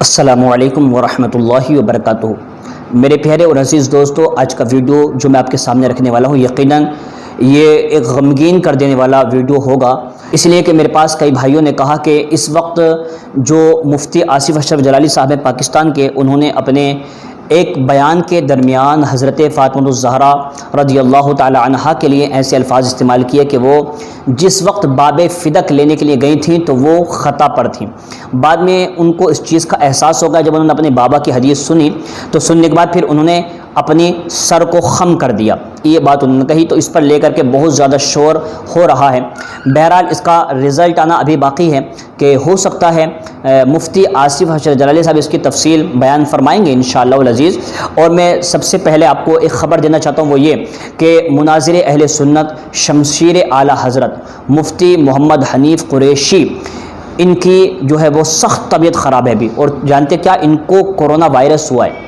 السلام علیکم ورحمۃ اللہ وبرکاتہ۔ میرے پیارے اور عزیز دوستو، آج کا ویڈیو جو میں آپ کے سامنے رکھنے والا ہوں یقیناً یہ ایک غمگین کر دینے والا ویڈیو ہوگا، اس لیے کہ میرے پاس کئی بھائیوں نے کہا کہ اس وقت جو مفتی آصف اشرف جلالی صاحب ہیں پاکستان کے، انہوں نے اپنے ایک بیان کے درمیان حضرت فاطمہ الزہرا رضی اللہ تعالی عنہا کے لیے ایسے الفاظ استعمال کیے کہ وہ جس وقت باب فدق لینے کے لیے گئی تھیں تو وہ خطا پر تھیں۔ بعد میں ان کو اس چیز کا احساس ہو گیا جب انہوں نے اپنے بابا کی حدیث سنی، تو سننے کے بعد پھر انہوں نے اپنی سر کو خم کر دیا، یہ بات انہوں نے کہی، تو اس پر لے کر کے بہت زیادہ شور ہو رہا ہے۔ بہرحال اس کا رزلٹ آنا ابھی باقی ہے کہ ہو سکتا ہے مفتی آصف اشرف جلالی صاحب اس کی تفصیل بیان فرمائیں گے انشاءاللہ العزیز۔ اور میں سب سے پہلے آپ کو ایک خبر دینا چاہتا ہوں، وہ یہ کہ مناظر اہل سنت شمشیر اعلیٰ حضرت مفتی محمد حنیف قریشی، ان کی جو ہے وہ سخت طبیعت خراب ہے ابھی، اور جانتے کیا، ان کو کورونا وائرس ہوا ہے۔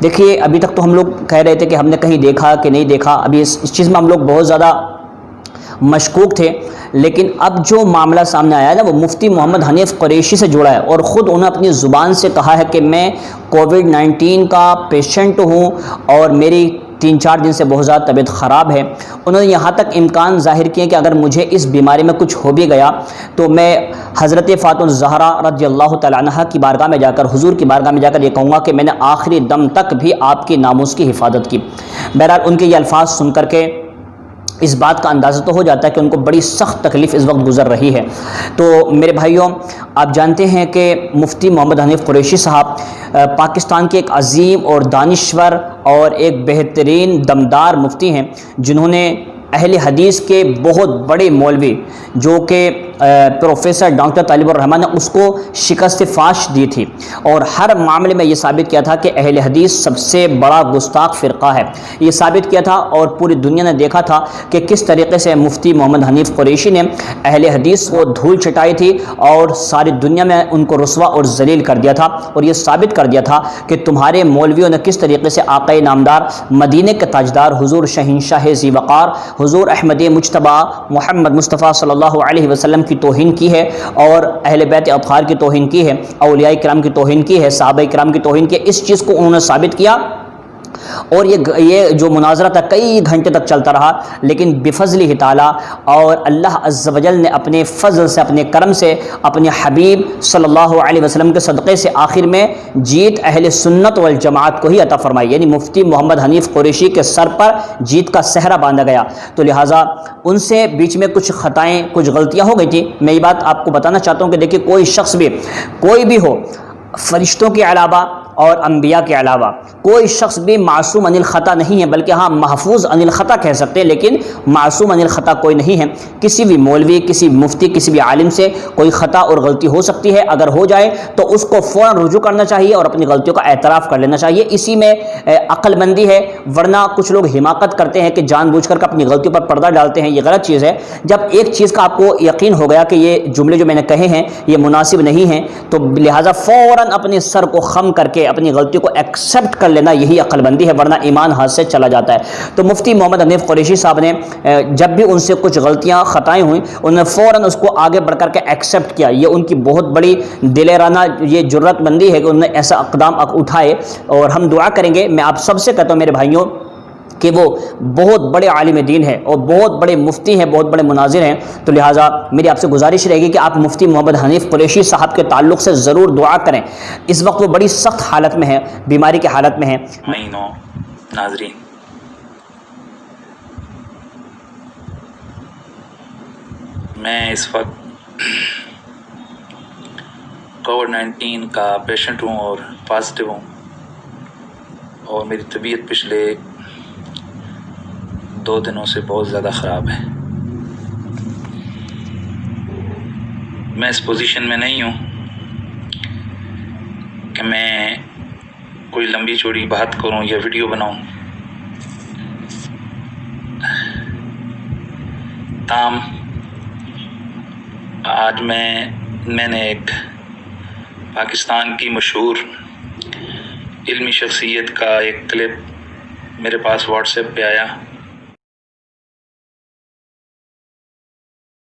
دیکھیے ابھی تک تو ہم لوگ کہہ رہے تھے کہ ہم نے کہیں دیکھا کہ نہیں دیکھا، ابھی اس چیز میں ہم لوگ بہت زیادہ مشکوک تھے، لیکن اب جو معاملہ سامنے آیا ہے نا وہ مفتی محمد حنیف قریشی سے جڑا ہے، اور خود انہوں نے اپنی زبان سے کہا ہے کہ میں کووڈ-19 کا پیشنٹ ہوں اور میری 3-4 دن سے بہت زیادہ طبیعت خراب ہے۔ انہوں نے یہاں تک امکان ظاہر کیے کہ اگر مجھے اس بیماری میں کچھ ہو بھی گیا تو میں حضرت فاطمہ الزہرا رضی اللہ تعالی عنہا کی بارگاہ میں جا کر، حضور کی بارگاہ میں جا کر یہ کہوں گا کہ میں نے آخری دم تک بھی آپ کی ناموس کی حفاظت کی۔ بہرحال ان کے یہ الفاظ سن کر کے اس بات کا اندازہ تو ہو جاتا ہے کہ ان کو بڑی سخت تکلیف اس وقت گزر رہی ہے۔ تو میرے بھائیوں، آپ جانتے ہیں کہ مفتی محمد حنیف قریشی صاحب پاکستان کے ایک عظیم اور دانشور اور ایک بہترین دمدار مفتی ہیں، جنہوں نے اہل حدیث کے بہت بڑے مولوی جو کہ پروفیسر ڈاکٹر طالب الرحمن نے اس کو شکست فاش دی تھی، اور ہر معاملے میں یہ ثابت کیا تھا کہ اہل حدیث سب سے بڑا گستاخ فرقہ ہے، یہ ثابت کیا تھا، اور پوری دنیا نے دیکھا تھا کہ کس طریقے سے مفتی محمد حنیف قریشی نے اہل حدیث کو دھول چٹائی تھی اور ساری دنیا میں ان کو رسوا اور ذلیل کر دیا تھا، اور یہ ثابت کر دیا تھا کہ تمہارے مولویوں نے کس طریقے سے آقا نامدار مدینے کے تاجدار حضور شہنشاہ ذی وقار حضور احمد مجتبی محمد مصطفیٰ صلی اللہ علیہ وسلم کی توہین کی ہے، اور اہل بیت اطہار کی توہین کی ہے، اولیاء کرام کی توہین کی ہے، صحابہ کرام کی توہین کی ہے۔ اس چیز کو انہوں نے ثابت کیا، اور یہ جو مناظرہ تھا کئی گھنٹے تک چلتا رہا، لیکن بفضلہ تعالی اور اللہ عز و جل نے اپنے فضل سے، اپنے کرم سے، اپنے حبیب صلی اللہ علیہ وسلم کے صدقے سے آخر میں جیت اہل سنت والجماعت کو ہی عطا فرمائی، یعنی مفتی محمد حنیف قریشی کے سر پر جیت کا صحرا باندھا گیا۔ تو لہٰذا ان سے بیچ میں کچھ خطائیں، کچھ غلطیاں ہو گئی تھی۔ میں یہ بات آپ کو بتانا چاہتا ہوں کہ دیکھیے کوئی شخص بھی، کوئی بھی ہو، فرشتوں کے علاوہ اور انبیاء کے علاوہ کوئی شخص بھی معصوم عن الخطا نہیں ہے، بلکہ ہاں محفوظ عن الخطا کہہ سکتے ہیں، لیکن معصوم عن الخطا کوئی نہیں ہے۔ کسی بھی مولوی، کسی مفتی، کسی بھی عالم سے کوئی خطا اور غلطی ہو سکتی ہے، اگر ہو جائے تو اس کو فوراً رجوع کرنا چاہیے اور اپنی غلطیوں کا اعتراف کر لینا چاہیے، اسی میں عقل مندی ہے۔ ورنہ کچھ لوگ حماقت کرتے ہیں کہ جان بوجھ کر اپنی غلطیوں پر پردہ ڈالتے ہیں، یہ غلط چیز ہے۔ جب ایک چیز کا آپ کو یقین ہو گیا کہ یہ جملے جو میں نے کہے ہیں یہ مناسب نہیں ہیں، تو لہٰذا فوراً اپنے سر کو خم کر کے اپنی غلطیوں کو ایکسیپٹ کر لینا، یہی عقل بندی ہے، ورنہ ایمان ہاتھ سے چلا جاتا ہے۔ تو مفتی محمد حنیف قریشی صاحب نے جب بھی ان سے کچھ غلطیاں، خطائیں ہوئیں، انہوں نے فوراً اس کو آگے بڑھ کر کے ایکسیپٹ کیا۔ یہ ان کی بہت بڑی دلیرانہ یہ جرت مندی ہے کہ انہوں نے ایسا اقدام اٹھائے، اور ہم دعا کریں گے۔ میں آپ سب سے کہتا ہوں میرے بھائیوں کہ وہ بہت بڑے عالم دین ہیں اور بہت بڑے مفتی ہیں، بہت بڑے مناظر ہیں، تو لہٰذا میری آپ سے گزارش رہے گی کہ آپ مفتی محمد حنیف قریشی صاحب کے تعلق سے ضرور دعا کریں۔ اس وقت وہ بڑی سخت حالت میں ہیں، بیماری کی حالت میں ہیں۔ ناظرین، میں اس وقت کووڈ-19 کا پیشنٹ ہوں اور پازیٹیو ہوں، اور میری طبیعت پچھلے 2 دنوں سے بہت زیادہ خراب ہے۔ میں اس پوزیشن میں نہیں ہوں کہ میں کوئی لمبی چوڑی بات کروں یا ویڈیو بناؤں، تاہم آج میں نے ایک پاکستان کی مشہور علمی شخصیت کا ایک کلپ میرے پاس واٹس ایپ پہ آیا،